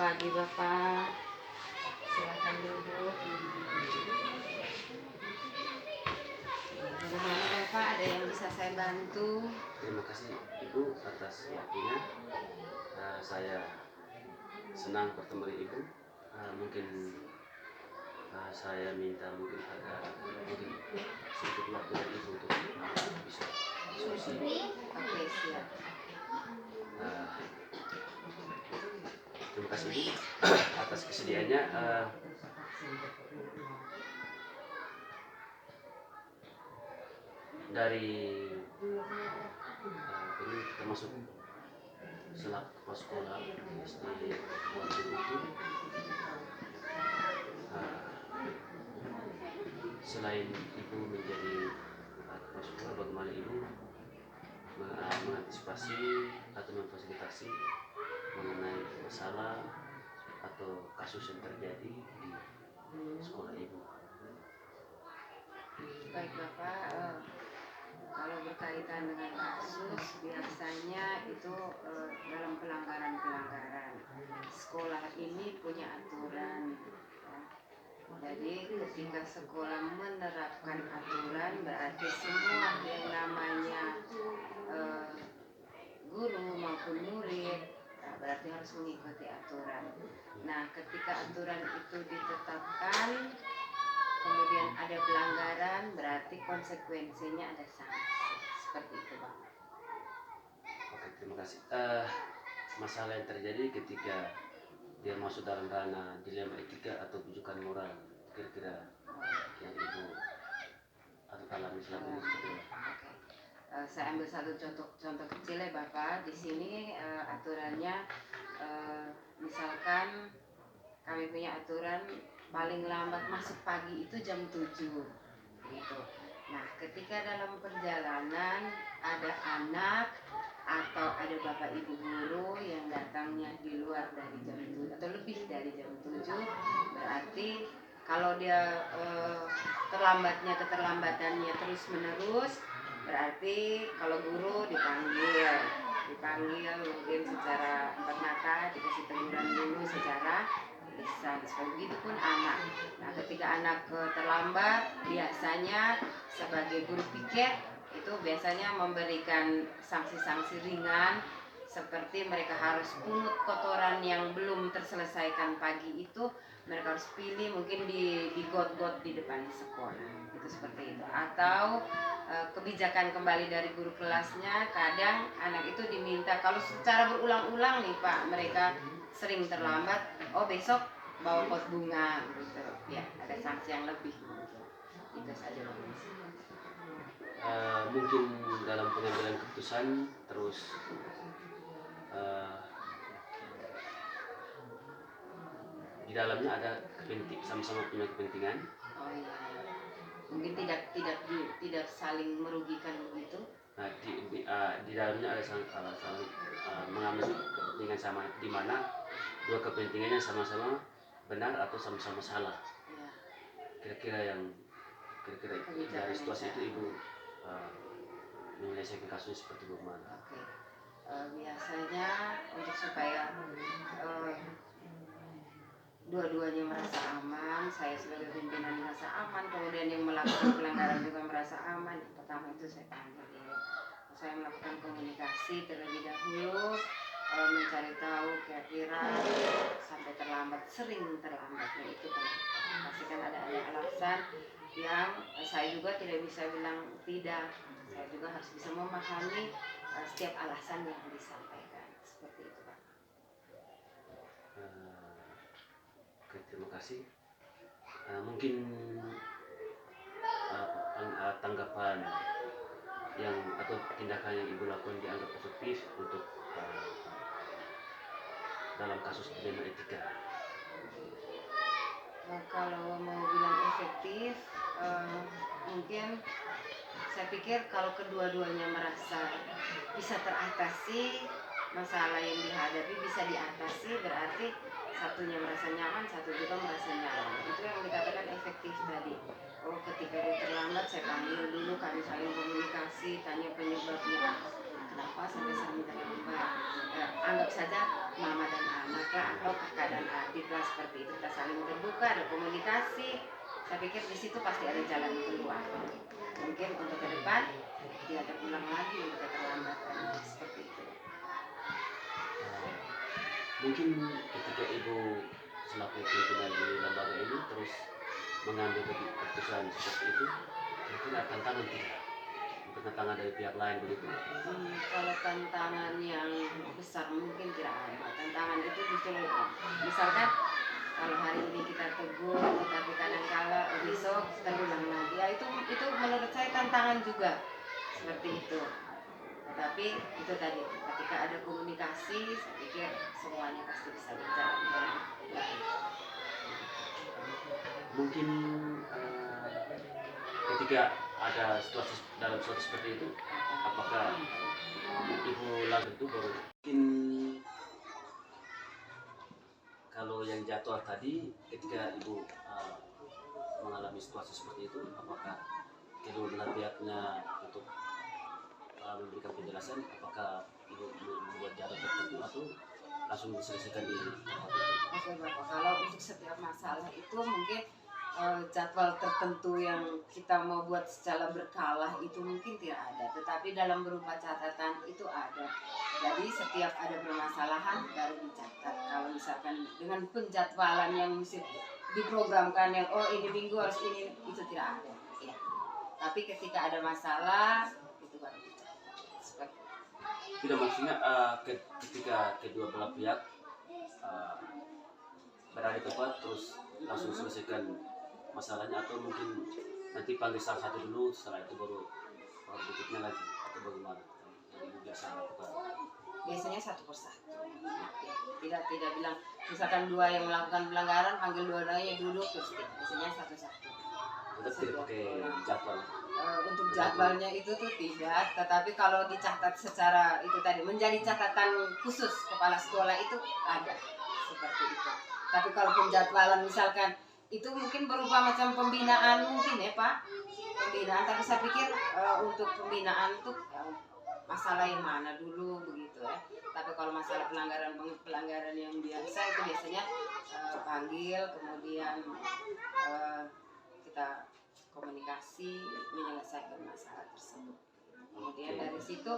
pagi Bapak, silakan duduk. Bagaimana Bapak, ada yang bisa saya bantu? Terima kasih Ibu atas waktunya. Saya senang bertemu dengan Ibu. Mungkin saya minta mungkin sedikit waktu dari Ibu untuk bisa diskusi. Oke, siap. Uh, Terima kasih Ibu atas kesediaannya. Dari ini termasuk selaku kepala sekolah SD waktu itu, selain Ibu menjadi kepala sekolah, bagaimana Ibu mengantisipasi atau memfasilitasi mengenai masalah atau kasus yang terjadi di sekolah Ibu? Baik Bapak, kalau berkaitan dengan kasus biasanya itu dalam pelanggaran-pelanggaran sekolah ini punya aturan ya. Jadi ketika sekolah menerapkan aturan berarti semua yang namanya guru maupun murid berarti harus mengikuti aturan. Nah, ketika aturan itu ditetapkan kemudian ada pelanggaran berarti konsekuensinya ada sanksi. Seperti itu Pak. Oke, terima kasih. Masalah yang terjadi ketika dia masuk dalam ranah dilema etika atau rujukan moral, kira-kira yang Ibu alami selama ini seperti apa? Saya ambil satu contoh kecil ya Bapak. Di sini aturannya misalkan kami punya aturan paling lambat masuk pagi itu jam 7 gitu. Nah, ketika dalam perjalanan ada anak atau ada bapak ibu guru yang datangnya di luar dari jam 7 atau lebih dari jam 7, berarti kalau dia keterlambatannya terus menerus, berarti kalau guru dipanggil mungkin secara empat mata, dikasih teguran dulu secara lisan. Begitu pun anak. Nah, ketika anak terlambat, biasanya sebagai guru piket itu biasanya memberikan sanksi-sanksi ringan seperti mereka harus pungut kotoran yang belum terselesaikan pagi itu, mereka harus pilih mungkin di got-got di depan sekolah, itu seperti itu. Atau kebijakan kembali dari guru kelasnya, kadang anak itu diminta kalau secara berulang-ulang nih Pak, mereka sering terlambat, oh besok bawa pot bunga gitu ya, ada sanksi yang lebih gitu. Itu saja Pak. Mungkin dalam pengambilan keputusan terus di dalamnya ada sama-sama punya kepentingan. Oh iya, mungkin tidak saling merugikan begitu. Nah, di dalamnya ada saling mengambil kepentingan sama, di mana dua kepentingannya sama-sama benar atau sama-sama salah. Ya. Kira-kira dari situasi itu Ibu menyelesaikan kasusnya seperti bagaimana? Oke. Biasanya untuk supaya dua-duanya merasa aman, saya sebagai pimpinan merasa aman, kemudian yang melakukan pelanggaran juga merasa aman. Pertama itu saya panggil dulu. Saya melakukan komunikasi terlebih dahulu, mencari tahu kira-kira sampai sering terlambatnya itu kenapa. Pastikan ada alasan yang saya juga tidak bisa bilang tidak. Saya juga harus bisa memahami setiap alasan yang disampaikan. Seperti itu Pak. Oke, terima kasih. Mungkin tanggapan yang atau tindakan yang Ibu lakukan dianggap efektif untuk dalam kasus dilema etika? Kalau mau bilang efektif, mungkin saya pikir kalau kedua-duanya merasa bisa teratasi, masalah yang dihadapi bisa diatasi, berarti satunya merasa nyaman, satu juga merasa nyaman. Itu yang dikatakan efektif tadi. Oh, ketika dia terlambat, saya panggil dulu, kami saling komunikasi, tanya penyebabnya, kenapa sampai sering terlambat. Anggap saja mama dan anak kah atau kakak dan adik lah, seperti itu, kita saling terbuka, ada komunikasi. Saya pikir di situ pasti ada jalan keluar. Mungkin untuk ke depan tidak terulang lagi untuk keterlambatan seperti itu. Mungkin ketika ibu selaku pimpinan di lembaga ini terus mengambil keputusan seperti itu, mungkin ada tantangan tidak? Mungkin tantangan dari pihak lain begitu? Kalau tantangan yang besar mungkin tidak ada. Tantangan itu justru misalkan kalau hari ini kita tegur, tetapi kadang-kala besok terulang lagi. Ya itu menurut saya tantangan juga seperti itu. Tetapi itu tadi, ketika ada komunikasi, saya pikir semuanya pasti bisa berjalan dengan baik. Mungkin ketika ada situasi dalam situasi seperti itu, apakah ibu lalu itu baru mungkin kalau yang jadwal tadi ketika ibu mengalami situasi seperti itu, apakah kedua belah pihaknya untuk memberikan penjelasan, apakah ibu membuat jadwal tertentu atau langsung diselesaikan di tempat itu? Oke Bapak, kalau untuk setiap masalah itu mungkin jadwal tertentu yang kita mau buat secara berkala itu mungkin tidak ada, tetapi dalam berupa catatan itu ada. Jadi setiap ada permasalahan baru dicatat. Kalau misalkan dengan penjadwalan yang mesti diprogramkan yang ini minggu harus ini, itu tidak ada. Ya. Tapi ketika ada masalah itu baru dicatat. Seperti Tidak, maksudnya ketika kedua belah pihak berada di tempat terus langsung selesaikan masalahnya, atau mungkin nanti panggil salah satu dulu, setelah itu baru berikutnya lagi, atau bagaimana yang ibu biasa lakukan? biasanya satu persatu. Ya, tidak bilang misalkan dua yang melakukan pelanggaran panggil dua-duanya duduk terus biasanya satu-satu. Tetap tidak pakai jadwal. Untuk jadwalnya itu tuh tidak, tetapi kalau dicatat secara itu tadi menjadi catatan khusus kepala sekolah itu ada seperti itu. Tapi kalau penjadwalan misalkan itu mungkin berupa macam pembinaan mungkin ya Pak, pembinaan. Tapi saya pikir untuk pembinaan tuh masalah yang mana dulu begitu ya. Tapi kalau masalah pelanggaran yang biasa itu biasanya panggil, kemudian kita komunikasi menyelesaikan masalah tersebut. Kemudian dari situ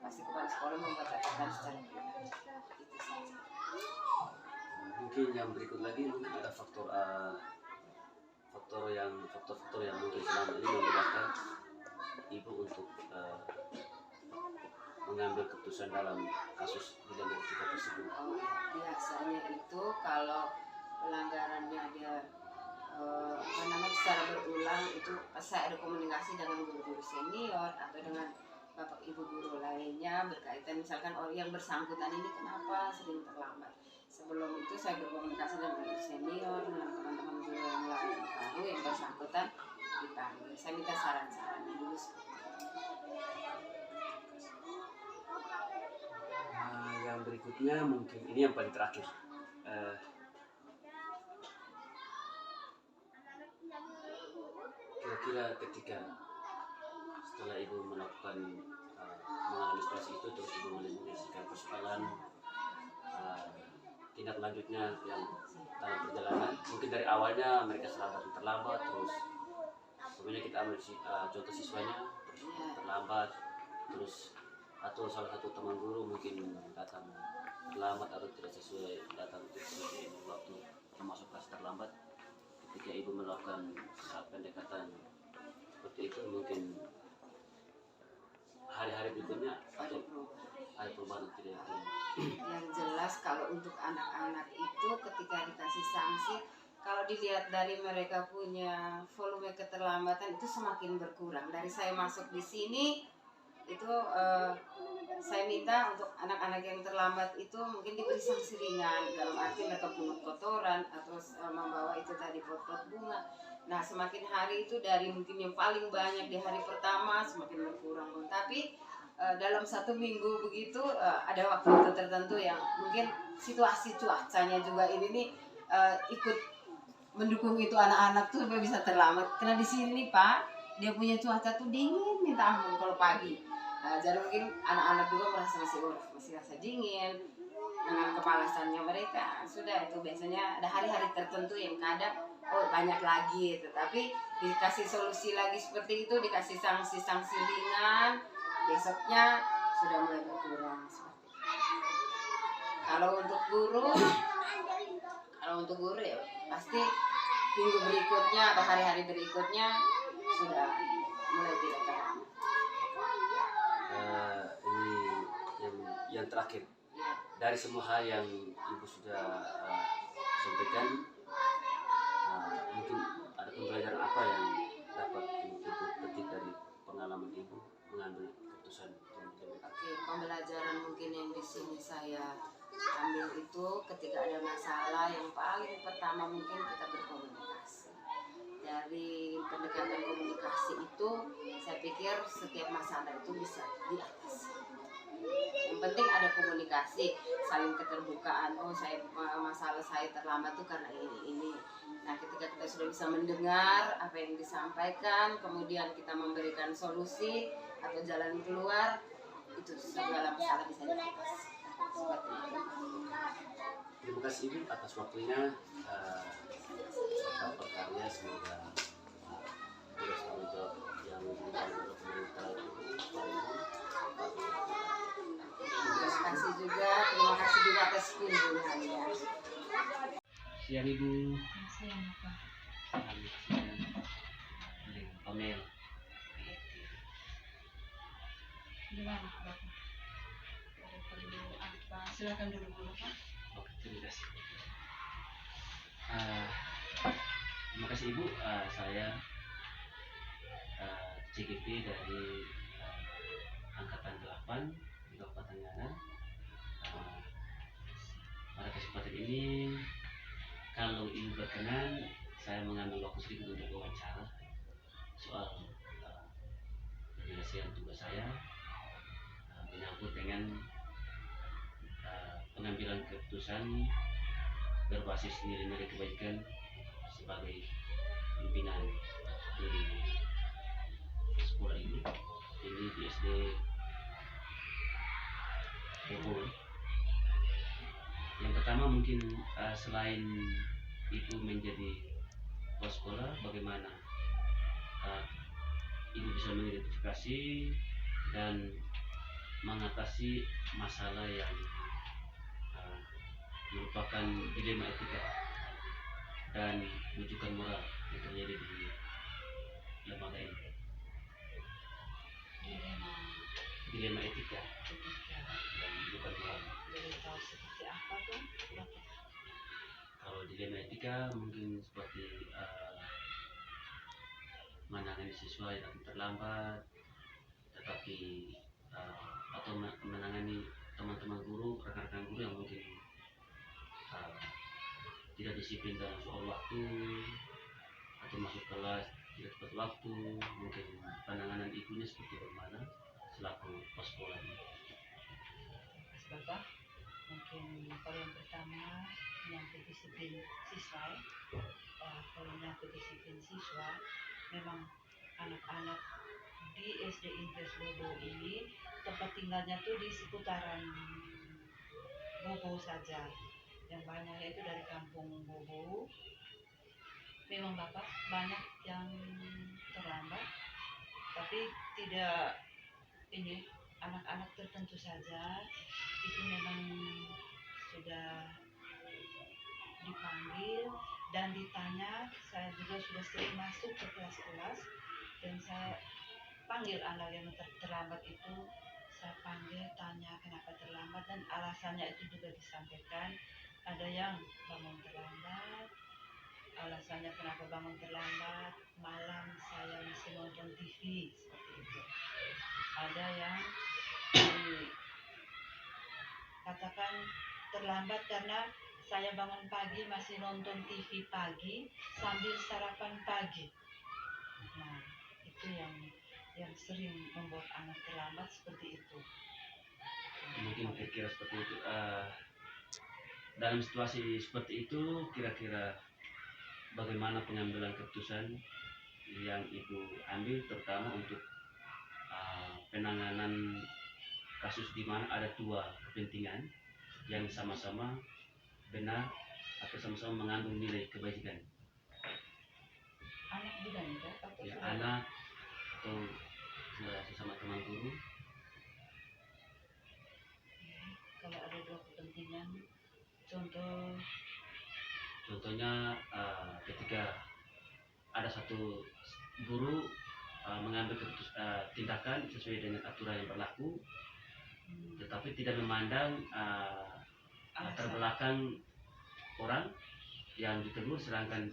pasti kepala sekolah membuat catatan secara pribadi. Itu saja. Mungkin yang berikut lagi mungkin ada faktor yang mungkin selama ini membedakan ibu untuk mengambil keputusan dalam kasus di dalam etika tersebut. Biasanya itu kalau pelanggarannya dia secara berulang itu saya ada komunikasi dengan guru-guru senior atau dengan bapak ibu guru lainnya berkaitan misalkan yang bersangkutan ini kenapa sering terlambat. Sebelum itu saya berkomunikasi dengan guru senior, dengan teman-teman guru yang lain, baru yang bersangkutan dipanggil. Saya minta saran-saran dulu. Yang berikutnya mungkin ini yang paling terakhir. Kira-kira ketika setelah ibu melakukan mengalami situasi itu terus ibu menyelesaikan persoalan, tindak lanjutnya yang dalam perjalanan mungkin dari awalnya mereka terlambat terus kemudian kita ambil contoh siswanya terus terlambat terus, atau salah satu teman guru mungkin datang terlambat atau tidak sesuai datang sesuai waktu masuk kelas terlambat. Ketika ibu melakukan pendekatan seperti itu mungkin hari-hari berikutnya atau ada perubahan tidak? Yang jelas kalau untuk anak-anak itu ketika dikasih sanksi, kalau dilihat dari mereka punya volume keterlambatan itu semakin berkurang. Dari saya masuk di sini itu saya minta untuk anak-anak yang terlambat itu mungkin diberi sanksi ringan, dalam arti mereka pungut kotoran atau membawa itu tadi pot-pot bunga. Nah semakin hari itu dari mungkin yang paling banyak di hari pertama semakin berkurang. Tapi dalam satu minggu begitu ada waktu tertentu yang mungkin situasi cuacanya juga ini nih ikut mendukung itu anak-anak tuh supaya bisa terlambat. Karena di sini nih Pak, dia punya cuaca tuh dingin minta ampun kalau pagi. Jadi mungkin anak-anak juga merasa masih rasa dingin. dengan kemalasannya mereka sudah itu biasanya ada hari-hari tertentu yang kadang banyak lagi, tetapi dikasih solusi lagi seperti itu, dikasih sanksi-sanksi ringan, besoknya sudah mulai berkurang seperti itu. Kalau untuk guru ya pasti minggu berikutnya atau hari-hari berikutnya sudah mulai tidak terlalu. Ini yang terakhir, dari semua hal yang ibu sudah sampaikan, mungkin ada pembelajaran apa yang dapat ibu petik dari pengalaman ibu mengambil keputusan untuk Oke, pembelajaran mungkin yang di sini saya ambil itu ketika ada masalah yang paling pertama mungkin kita berkomunikasi. Dari pendekatan komunikasi itu saya pikir setiap masalah itu bisa diatasi. Yang penting ada komunikasi, saling keterbukaan. Masalah saya terlambat tuh karena ini. Nah, ketika kita sudah bisa mendengar apa yang disampaikan, kemudian kita memberikan solusi atau jalan keluar, itu segala masalah bisa diatasi. Seperti itu. Terima kasih ibu atas waktunya. Tetap berkarya, semoga tugas tanggung jawab yang diberikan oleh pemerintah itu. Terima kasih juga atas kunjungannya. Siang ibu. Siang Pak. Pamel. Gimana Bapak? Perlu apa? Silakan dulu Pak. Oke, terima kasih. Terima kasih ibu. Saya CGP dari Angkatan 8 di Kabupaten Ngada. Pada kesempatan ini, kalau ibu berkenan, saya mengambil waktu sedikit untuk wawancara soal penyelesaian tugas saya menyangkut dengan pengambilan keputusan berbasis nilai-nilai kebaikan sebagai pimpinan di sekolah ini di SD Bogor. Yang pertama mungkin selain ibu menjadi kepala sekolah, bagaimana ibu bisa mengidentifikasi dan mengatasi masalah yang merupakan dilema etika dan rujukan moral yang terjadi di lembaga ini. Dilema etika dan rujukan moral. Boleh tahu seperti apa tuh? Kalau dilema etika mungkin seperti menangani siswa yang terlambat, tetapi atau menangani teman-teman guru, rekan-rekan guru yang mungkin tidak disiplin dalam soal waktu atau masuk kelas tidak tepat waktu. Mungkin penanganan ibunya seperti bagaimana selaku kepala sekolah ini? Mas Bapak, mungkin kalau yang pertama menyangkut disiplin siswa. Kalau menyangkut disiplin siswa, memang anak-anak di SD Inggris Bobo ini tempat tinggalnya tuh di seputaran Bobo saja. Yang banyaknya itu dari kampung Bobo. Memang Bapak banyak yang terlambat, tapi tidak ini anak-anak tertentu saja itu memang sudah dipanggil dan ditanya. Saya juga sudah sering masuk ke kelas-kelas dan saya panggil anak yang terlambat itu, saya panggil, tanya kenapa terlambat dan alasannya itu juga disampaikan. Ada yang bangun terlambat, alasannya kenapa bangun terlambat, malam saya masih nonton TV, seperti itu. Ada yang katakan terlambat karena saya bangun pagi masih nonton TV pagi sambil sarapan pagi. Nah, itu yang sering membuat anak terlambat seperti itu. Mungkin kira-kira seperti itu. Dalam situasi seperti itu, kira-kira bagaimana pengambilan keputusan yang ibu ambil, terutama untuk penanganan kasus di mana ada dua kepentingan, yang sama-sama benar atau sama-sama mengandung nilai kebajikan. Anak juga nih Kak? Atau Ya, saudara? anak atau sesama teman guru. Kalau ada dua kepentingan, Contohnya ketika ada satu guru mengambil tindakan sesuai dengan aturan yang berlaku, tetapi tidak memandang latar alasan. belakang orang yang ditegur, sedangkan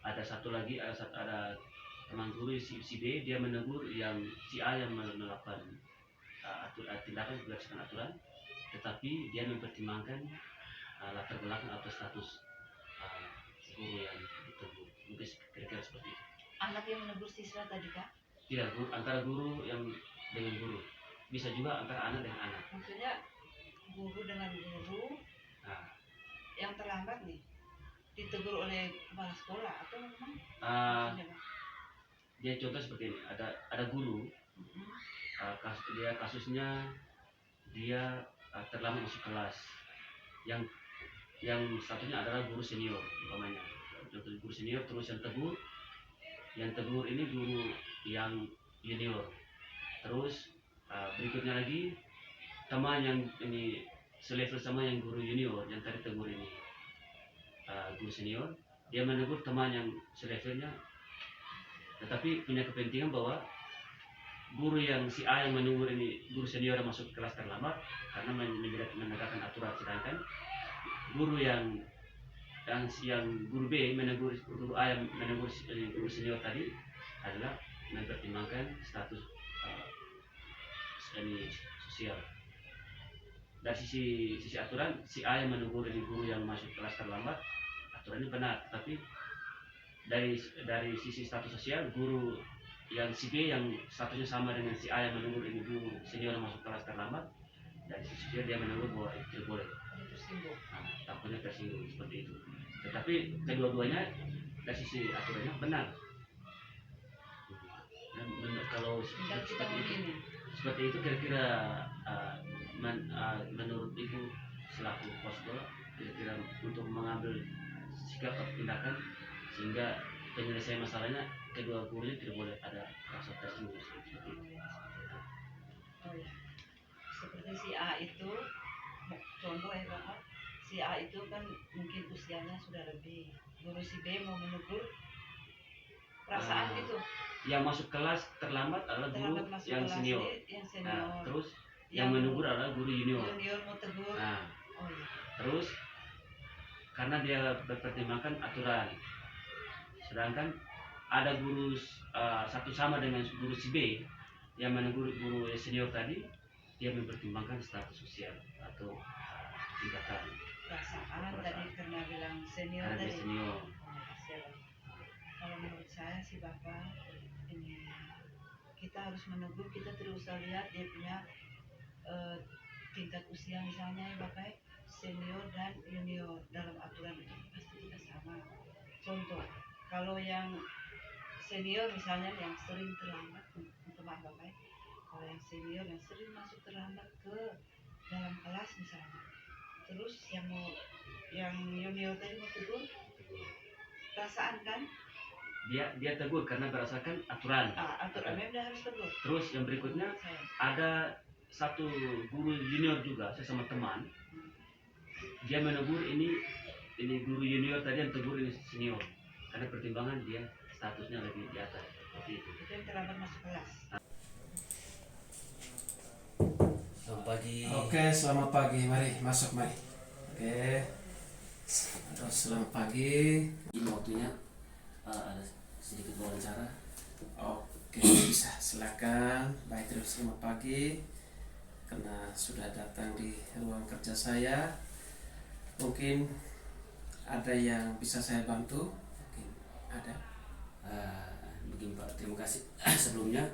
ada satu lagi ada teman guru si B, dia menegur yang si A yang melakukan tindakan berdasarkan aturan, tetapi dia mempertimbangkan latar belakang atau status guru yang ditegur. Mungkin kira-kira seperti itu. Anak yang menegur siswa tadi Kak? Tidak, antara guru yang dengan guru, bisa juga antara anak dengan anak. Maksudnya guru dengan guru Nah, yang terlambat nih ditegur oleh kepala sekolah atau memang maksudnya Kak? dia contoh seperti ini, ada guru, kasusnya dia terlambat masuk kelas, yang satunya adalah guru senior umpamanya, contoh guru senior, terus yang tegur ini guru yang junior, terus berikutnya lagi teman yang ini selevel sama yang guru junior yang tadi tegur ini, guru senior, dia menegur teman yang selevelnya, tetapi punya kepentingan bahwa guru yang si A yang menegur ini guru senior yang masuk kelas terlambat karena menegakkan aturan, sedangkan guru yang guru B menegur guru A yang menegur guru senior tadi adalah mempertimbangkan status sosial. Dari sisi aturan, si A yang menegur ini guru yang masuk kelas terlambat, aturannya benar, tapi dari sisi status sosial, guru yang si B yang statusnya sama dengan si A yang menegur ini guru senior yang masuk kelas terlambat, dari sisi sosial dia menegur bahwa itu tidak boleh. Takutnya tersinggung seperti itu. Tetapi kedua-duanya dari sisi aturannya benar. Dan kalau seperti itu kira-kira menurut ibu selaku kepala sekolah, kira-kira untuk mengambil sikap atau tindakan sehingga penyelesaian masalahnya kedua gurunya tidak boleh ada rasa tersinggung seperti itu. Oh ya, seperti si A itu contoh ya Bapak, si A itu kan mungkin usianya sudah lebih, guru si B mau menegur perasaan gitu. Yang masuk kelas terlambat adalah guru yang senior. Nah, terus yang menegur adalah guru junior. Junior mau tegur. Nah, oh iya. Terus karena dia berpertimbangkan aturan, sedangkan ada guru satu sama dengan guru si B yang menegur guru senior tadi, dia mempertimbangkan status sosial atau tingkatan perasaan tadi karena bilang senior karena tadi. Senior. Kalau menurut saya sih Bapak, ini kita harus menegur, kita tidak usah lihat dia punya tingkat usia misalnya ya Bapak, senior dan junior dalam aturan itu pasti kita sama. Contoh, kalau yang senior misalnya yang sering terlambat, maaf Bapak, kalau yang senior yang sering masuk terlambat ke dalam kelas misalnya, terus yang junior tadi mau tegur, perasaan kan? Dia tegur karena berdasarkan aturan. Aturan memang harus tegur. Terus yang berikutnya ada satu guru junior juga, saya sama teman, dia menegur ini guru junior tadi yang tegur ini senior karena pertimbangan dia statusnya lebih di atas seperti itu. Itu yang terlambat masuk kelas. Selamat pagi. Oke, selamat pagi. Mari masuk, mari. Oke. Selamat pagi. Ini waktunya ada sedikit wawancara. Oke, bisa silakan. Baik, terus selamat pagi. Karena sudah datang di ruang kerja saya, mungkin ada yang bisa saya bantu. Mungkin ada. Begini Pak, terima kasih. Sebelumnya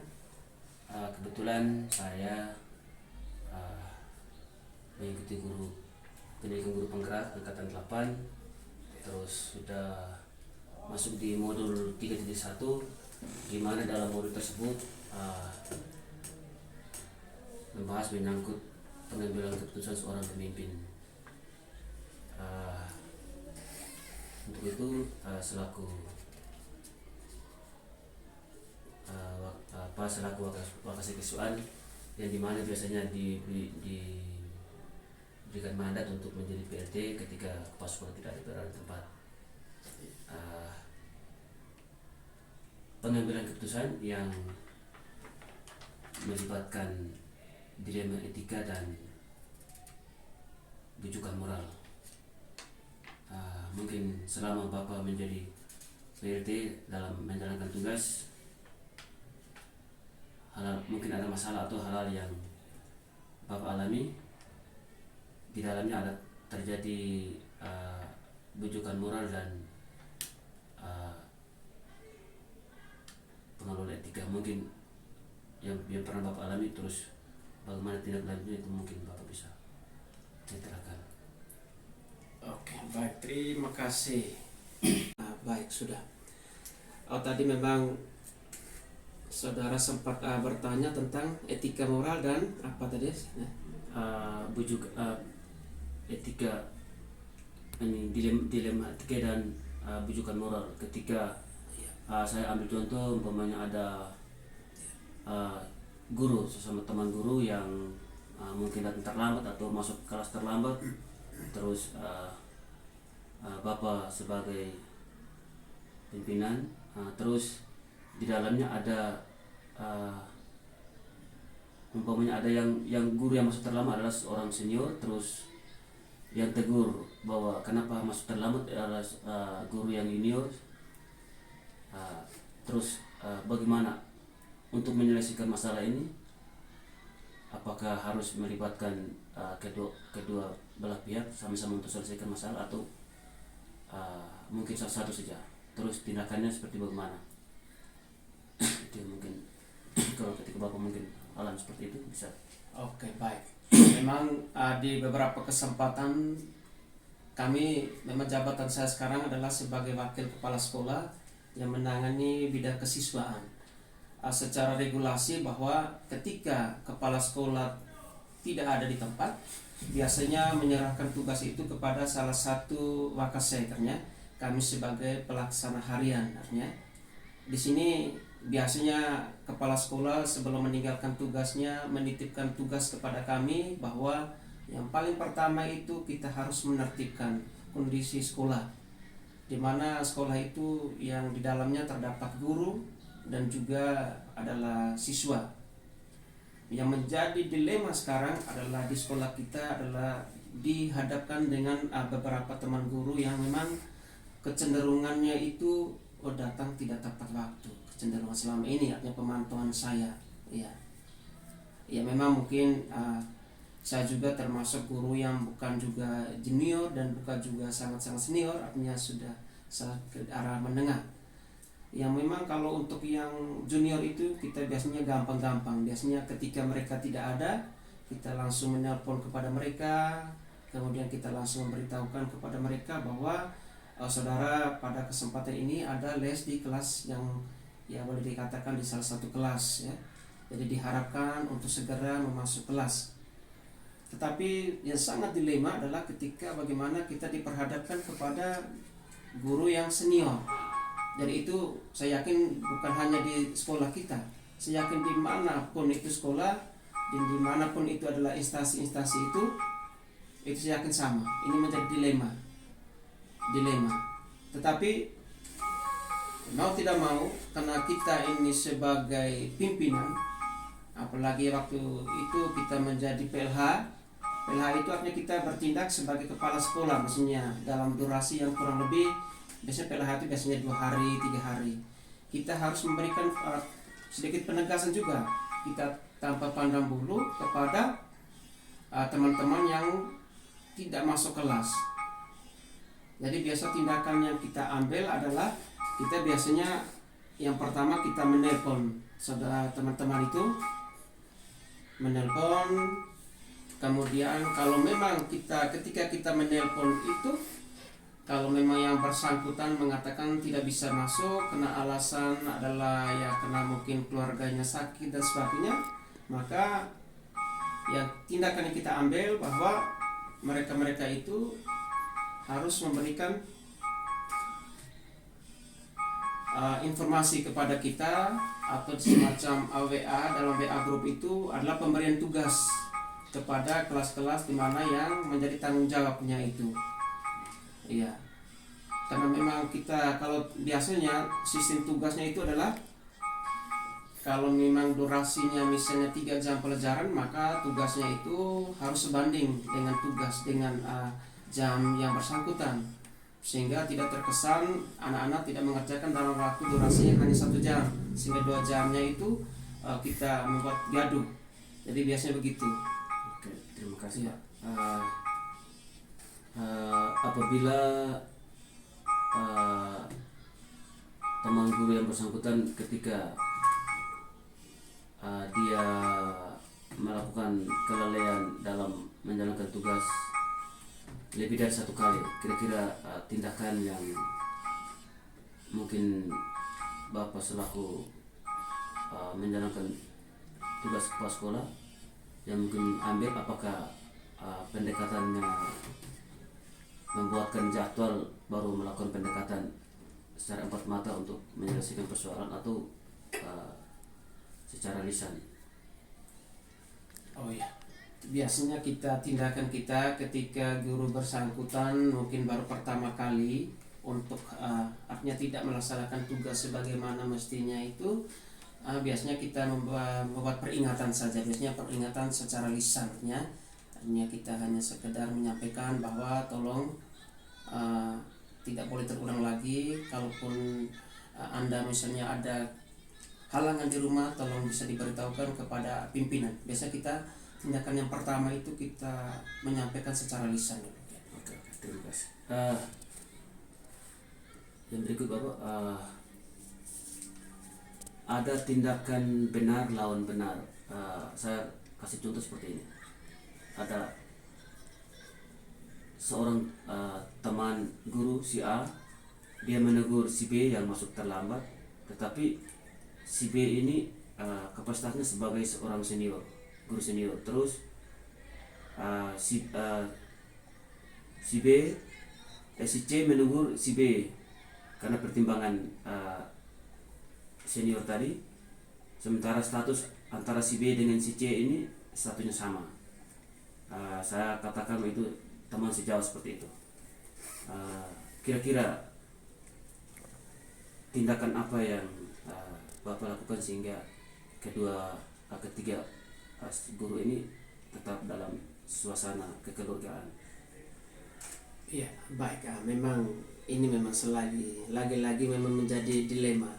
kebetulan saya mengikuti pendidikan guru penggerak angkatan 8, terus sudah masuk di modul 3.1, di mana dalam modul tersebut membahas menyangkut pengambilan keputusan seorang pemimpin. ibuku itu selaku selaku wakasiswaan yang dimana biasanya diberikan mandat untuk menjadi PLT ketika kepala sekolah tidak berada di tempat. Pengambilan keputusan yang melibatkan dilema etika dan bujukan moral. Mungkin selama Bapak menjadi PLT dalam menjalankan tugas, mungkin ada masalah atau hal-hal yang Bapak alami, di dalamnya ada terjadi bujukan moral dan pengelola etika mungkin yang pernah Bapak alami, terus bagaimana tindak lanjutnya itu mungkin Bapak bisa ceritakan. Oke, baik, terima kasih. Baik, sudah. Tadi memang saudara sempat bertanya tentang etika moral dan apa tadi? Etika ini dilema etika dan bujukan moral. Ketika saya ambil contoh, umpamanya ada guru, sesama teman guru yang mungkin datang terlambat atau masuk kelas terlambat, terus Bapak sebagai pimpinan, terus di dalamnya ada umpamanya ada yang guru yang masuk terlambat adalah seorang senior, terus yang tegur bahwa kenapa masuk terlambat adalah guru yang junior. Terus bagaimana untuk menyelesaikan masalah ini? Apakah harus melibatkan kedua belah pihak sama-sama untuk selesaikan masalah, atau mungkin salah satu saja? Terus tindakannya seperti bagaimana? Itu mungkin kalau ketika Bapak mungkin alam seperti itu bisa. Oke, baik. Memang di beberapa kesempatan kami, memang jabatan saya sekarang adalah sebagai wakil kepala sekolah yang menangani bidang kesiswaan. Secara regulasi bahwa ketika kepala sekolah tidak ada di tempat, biasanya menyerahkan tugas itu kepada salah satu wakasekernya. Kami sebagai pelaksana harian, artinya di sini biasanya kepala sekolah sebelum meninggalkan tugasnya menitipkan tugas kepada kami bahwa yang paling pertama itu kita harus menertibkan kondisi sekolah, di mana sekolah itu yang di dalamnya terdapat guru dan juga adalah siswa. Yang menjadi dilema sekarang adalah di sekolah kita adalah dihadapkan dengan beberapa teman guru yang memang kecenderungannya itu datang tidak tepat waktu. Kecenderungan selama ini, artinya pemantauan saya, ya memang mungkin saya juga termasuk guru yang bukan juga junior dan bukan juga sangat-sangat senior, artinya sudah ke arah menengah. Yang memang kalau untuk yang junior itu kita biasanya gampang-gampang. Biasanya ketika mereka tidak ada, kita langsung menelpon kepada mereka, kemudian kita langsung memberitahukan kepada mereka bahwa saudara pada kesempatan ini ada les di kelas yang ya boleh dikatakan di salah satu kelas, ya. Jadi diharapkan untuk segera memasuk kelas. Tetapi yang sangat dilema adalah ketika bagaimana kita diperhadapkan kepada guru yang senior. Jadi itu saya yakin bukan hanya di sekolah kita, saya yakin dimanapun itu sekolah, dimanapun itu adalah instansi-instansi itu saya yakin sama. Ini menjadi dilema. Tetapi mau tidak mau, karena kita ini sebagai pimpinan, apalagi waktu itu kita menjadi PLH itu artinya kita bertindak sebagai kepala sekolah, maksudnya dalam durasi yang kurang lebih, biasanya PLH itu biasanya 2 hari, 3 hari. Kita harus memberikan sedikit penegasan juga. Kita tanpa pandang bulu kepada teman-teman yang tidak masuk kelas. Jadi biasa tindakan yang kita ambil adalah kita biasanya yang pertama kita menelpon saudara teman-teman itu, kemudian kalau memang ketika kita menelpon itu, kalau memang yang bersangkutan mengatakan tidak bisa masuk karena alasan adalah ya karena mungkin keluarganya sakit dan sebagainya, maka ya tindakan yang kita ambil bahwa mereka itu harus memberikan informasi kepada kita atau semacam WA dalam WA grup itu adalah pemberian tugas kepada kelas-kelas di mana yang menjadi tanggung jawabnya itu. Iya. Karena memang kita kalau biasanya sistem tugasnya itu adalah kalau memang durasinya misalnya 3 jam pelajaran, maka tugasnya itu harus sebanding dengan tugas dengan jam yang bersangkutan, sehingga tidak terkesan anak-anak tidak mengerjakan dalam waktu durasinya hanya 1 jam, sehingga 2 jamnya itu kita membuat gaduh. Jadi biasanya begitu. Oke, terima kasih Ya. Pak. Apabila teman guru yang bersangkutan ketika dia melakukan kelalaian dalam menjalankan tugas lebih dari 1 kali, kira-kira tindakan yang mungkin Bapak selaku menjalankan tugas kepala sekolah yang mungkin ambil, apakah pendekatannya membuatkan jadwal baru melakukan pendekatan secara 4 mata untuk menyelesaikan persoalan atau secara lisan? Oh ya, biasanya tindakan kita ketika guru bersangkutan mungkin baru pertama kali untuk artinya tidak melaksanakan tugas sebagaimana mestinya itu, biasanya kita membuat peringatan saja, biasanya peringatan secara lisannya. Artinya kita hanya sekedar menyampaikan bahwa tolong tidak boleh terulang lagi. Kalaupun Anda misalnya ada halangan di rumah, tolong bisa diberitahukan kepada pimpinan. Biasa kita tindakan yang pertama itu kita menyampaikan secara lisan. Oke, terima kasih. Yang berikut Bapak, ada tindakan benar lawan benar. Saya kasih contoh seperti ini. Ada seorang teman guru si A, dia menegur si B yang masuk terlambat, tetapi si B ini kapasitasnya sebagai seorang senior, guru senior. Terus si C menegur si B karena pertimbangan senior tadi, sementara status antara si B dengan si C ini statusnya sama. Saya katakan itu teman sejauh seperti itu. Kira-kira tindakan apa yang Bapak lakukan sehingga ketiga guru ini tetap dalam suasana kekeluargaan? Iya, baik. Memang ini memang lagi-lagi memang menjadi dilema.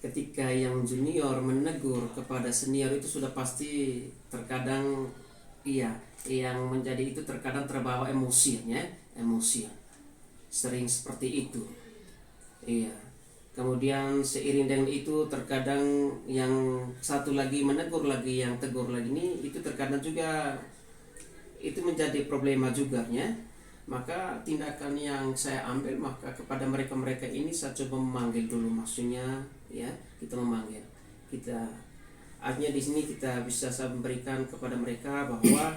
Ketika yang junior menegur kepada senior itu sudah pasti terkadang yang menjadi itu terkadang terbawa emosi. Sering seperti itu. Iya. Kemudian seiring dengan itu terkadang yang satu lagi menegur lagi, yang tegur lagi ini itu terkadang juga itu menjadi problema juga ya. Maka tindakan yang saya ambil maka kepada mereka ini saya coba memanggil dulu, maksudnya ya kita memanggil. Artinya di sini kita bisa saya memberikan kepada mereka bahwa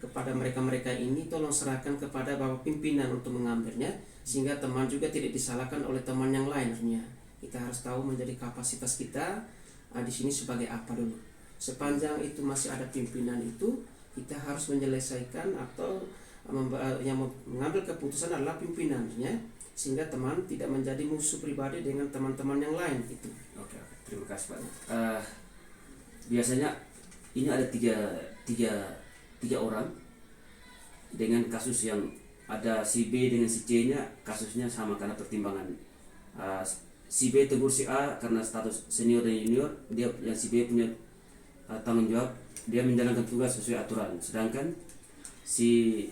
kepada mereka ini tolong serahkan kepada Bapak pimpinan untuk mengambilnya, sehingga teman juga tidak disalahkan oleh teman yang lain. Artinya kita harus tahu menjadi kapasitas kita di sini sebagai apa dulu. Sepanjang itu masih ada pimpinan itu, kita harus menyelesaikan atau yang mengambil keputusan adalah pimpinannya, sehingga teman tidak menjadi musuh pribadi dengan teman-teman yang lain itu. Oke, terima kasih Pak. Biasanya ini ada tiga orang dengan kasus yang ada si B dengan si C nya kasusnya sama karena pertimbangan si B tegur si A karena status senior dan junior, dia yang si B punya tanggung jawab, dia menjalankan tugas sesuai aturan, sedangkan si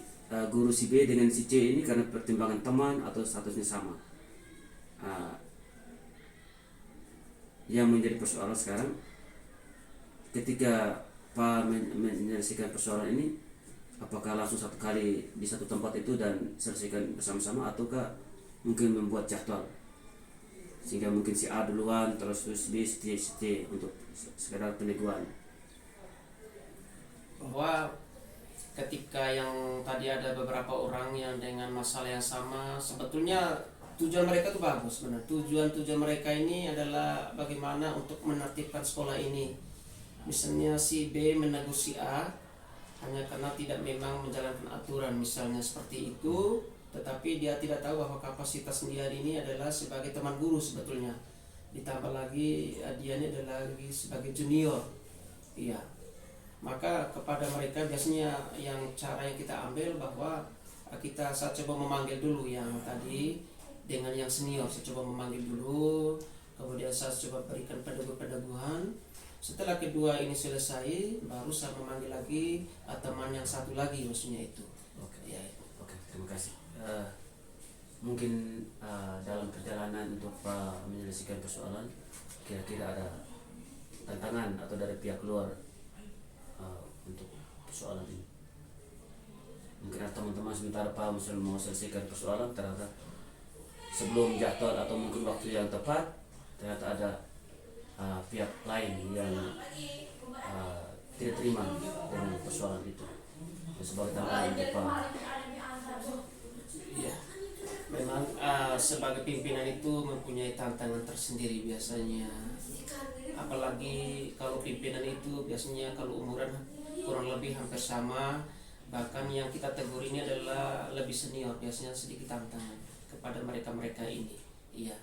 guru si B dengan si C ini karena pertimbangan teman atau statusnya sama. Yang menjadi persoalan sekarang ketika Pak menyelesaikan persoalan ini, apakah langsung satu kali di satu tempat itu dan selesaikan bersama-sama, ataukah mungkin membuat jadwal sehingga mungkin si A duluan terus B, C untuk sekedar peneguhan? Bahwa ketika yang tadi ada beberapa orang yang dengan masalah yang sama, sebetulnya tujuan mereka tuh bagus, benar. Tujuan mereka ini adalah bagaimana untuk menertibkan sekolah ini. Misalnya si B menegur si A hanya karena tidak memang menjalankan aturan, misalnya seperti itu, tetapi dia tidak tahu bahwa kapasitas dia ini adalah sebagai teman guru sebetulnya. Ditambah lagi dia ini adalah lagi sebagai junior. Iya. Maka kepada mereka biasanya yang cara yang kita ambil bahwa saya coba memanggil dulu yang tadi dengan yang senior, saya coba memanggil dulu, kemudian saya coba berikan pedaguhan. Setelah kedua ini selesai, baru saya memanggil lagi teman yang satu lagi, maksudnya itu. Oke, Ya. oke, terima kasih. Mungkin dalam perjalanan untuk menyelesaikan persoalan, kira-kira ada tantangan atau dari pihak luar untuk persoalan ini. Mungkin ada teman-teman sementara Pak mau selesaikan persoalan, ternyata sebelum jadwal atau mungkin waktu yang tepat, ternyata ada pihak lain yang tidak terima dengan persoalan itu. Sebagai tantangan untuk Pak. Iya. Memang sebagai pimpinan itu mempunyai tantangan tersendiri biasanya. Apalagi kalau pimpinan itu biasanya kalau umuran kurang lebih hampir sama, bahkan yang kita tegur ini adalah lebih senior, biasanya sedikit tantangan kepada mereka ini. Iya.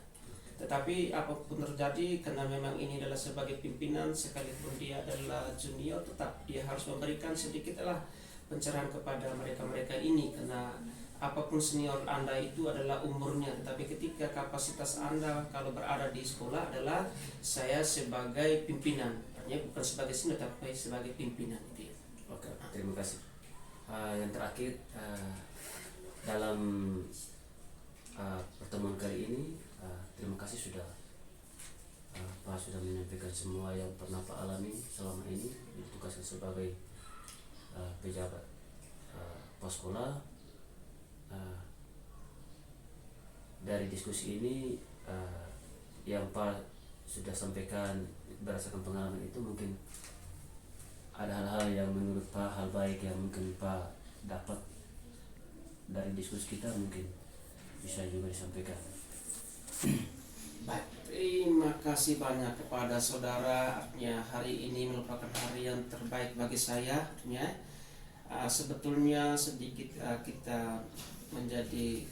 Tetapi apapun terjadi, karena memang ini adalah sebagai pimpinan, sekalipun dia adalah junior, tetap dia harus memberikan sedikitlah pencerahan kepada mereka ini, karena apapun senior Anda itu adalah umurnya, tetapi ketika kapasitas Anda kalau berada di sekolah adalah saya sebagai pimpinan, artinya bukan sebagai senior tapi sebagai pimpinan itu. Oke, terima kasih. Yang terakhir, dalam pertemuan kali ini, terima kasih Pak sudah menyampaikan semua yang pernah Pak alami selama ini ditugaskan sebagai pejabat Poskola. Dari diskusi ini yang Pak sudah sampaikan berdasarkan pengalaman itu, mungkin ada hal-hal yang menurut Pak, hal baik yang mungkin Pak dapat dari diskusi kita, mungkin bisa juga disampaikan. Baik, terima kasih banyak kepada saudara. Artinya hari ini merupakan hari yang terbaik bagi saya. Artinya sebetulnya sedikit kita menjadi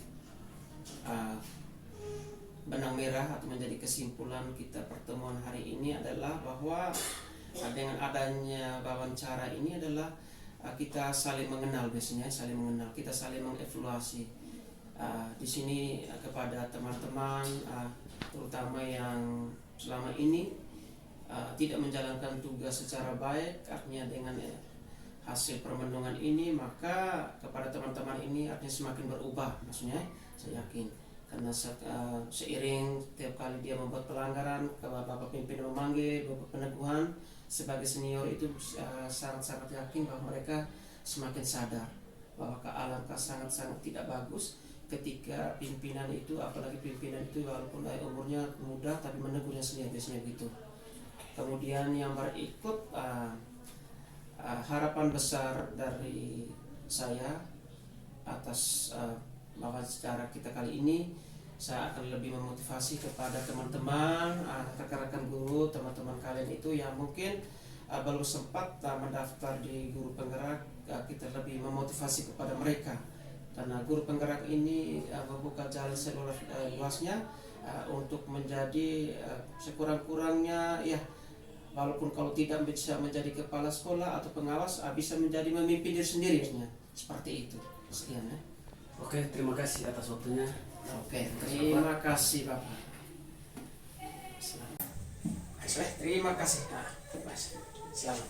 benang merah atau menjadi kesimpulan kita pertemuan hari ini adalah bahwa dengan adanya wawancara ini adalah kita saling mengenal, biasanya saling mengenal, kita saling mengevaluasi. Di sini kepada teman-teman terutama yang selama ini tidak menjalankan tugas secara baik, artinya dengan hasil permendungan ini, maka kepada teman-teman ini artinya semakin berubah, maksudnya saya yakin, karena seiring tiap kali dia membuat pelanggaran, kalau Bapak pimpinan memanggil, Bapak peneguhan sebagai senior itu sangat-sangat yakin bahwa mereka semakin sadar bahwa alangkah sangat-sangat tidak bagus ketika pimpinan itu, apalagi pimpinan itu walaupun umurnya muda tapi menegurnya sendiri, biasanya gitu. Kemudian yang berikut, harapan besar dari saya atas bahwa secara kita kali ini saya akan lebih memotivasi kepada teman-teman, rekan-rekan guru, teman-teman kalian itu yang mungkin belum sempat mendaftar di guru penggerak, kita lebih memotivasi kepada mereka, karena guru penggerak ini membuka jalan seluas-luasnya untuk menjadi sekurang-kurangnya ya, walaupun kalau tidak bisa menjadi kepala sekolah atau pengawas, bisa menjadi memimpin diri sendiri, seperti itu. Sekian ya. Oke, terima kasih atas waktunya. Oke, terima kasih Bapak. Terima kasih. Selamat.